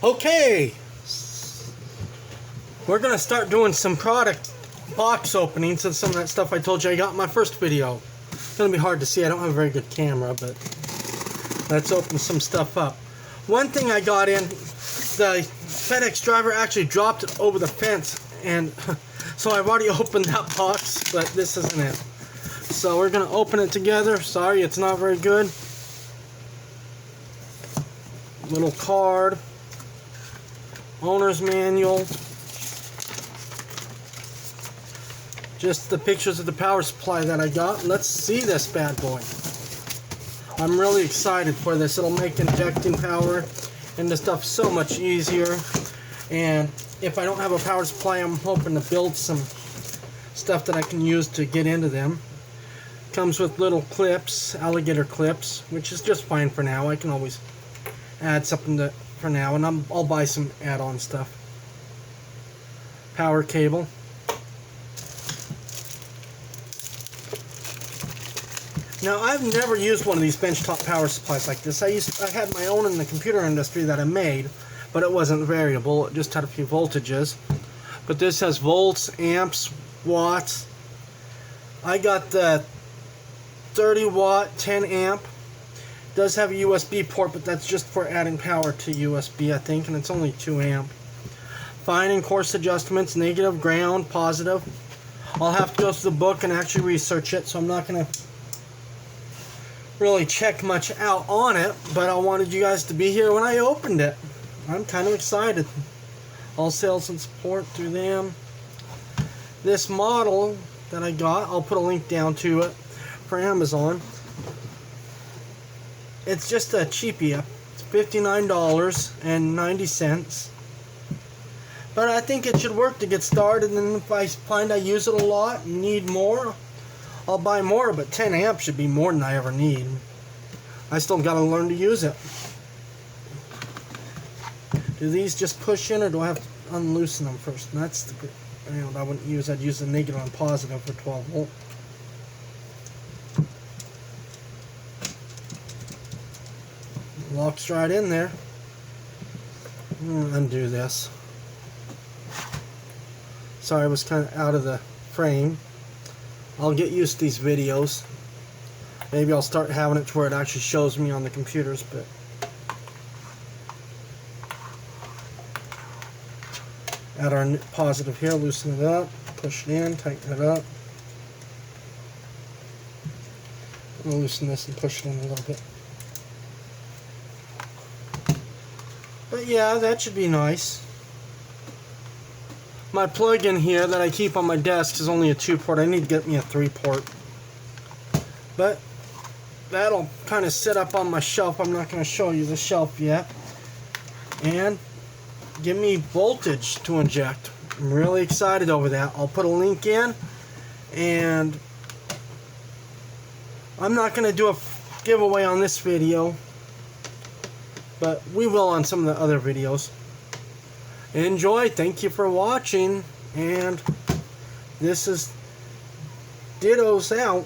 Okay, we're gonna start doing some product box openings and some of that stuff I told you I got in my first video. It's gonna be hard to see, I don't have a very good camera, but let's open some stuff up. One thing I got in, the FedEx driver actually dropped it over the fence, and so I've already opened that box, but this isn't it. So we're gonna open it together. Sorry, it's not very good. Little card. Owner's manual. Just the pictures of the power supply that I got. Let's see this bad boy. I'm really excited for this. It'll make injecting power into stuff so much easier. And if I don't have a power supply, I'm hoping to build some stuff that I can use to get into them. Comes with little clips, alligator clips, which is just fine for now. I can always add something to for now, and I'll buy some add-on stuff. Power cable. Now, I've never used one of these benchtop power supplies like this. I had my own in the computer industry that I made, but it wasn't variable. It just had a few voltages. But this has volts, amps, watts. I got the 30 watt, 10 amp. Does have a USB port, but that's just for adding power to USB, I think, and it's only 2 amp. Fine and coarse adjustments, negative, ground, positive. I'll have to go through the book and actually research it, so I'm not going to really check much out on it, but I wanted you guys to be here when I opened it. I'm kind of excited. All sales and support through them. This model that I got, I'll put a link down to it for Amazon. It's just a cheapie. It's $59.90. But I think it should work to get started, and if I find I use it a lot and need more, I'll buy more, but 10 amps should be more than I ever need. I still gotta learn to use it. Do these just push in, or do I have to unloosen them first? And that's the, I wouldn't use, I'd use the negative and positive for 12 volt. Locks right in there. Undo this. Sorry, I was kind of out of the frame. I'll get used to these videos. Maybe I'll start having it to where it actually shows me on the computers, but add our positive here, loosen it up, push it in, tighten it up. I'll loosen this and push it in a little bit. But yeah, that should be nice. My plug-in here that I keep on my desk is only a 2-port. I need to get me a 3-port. But that'll kind of sit up on my shelf. I'm not going to show you the shelf yet. And give me voltage to inject. I'm really excited over that. I'll put a link in. And I'm not going to do a giveaway on this video, but we will on some of the other videos. Enjoy. Thank you for watching. And this is Dittos out.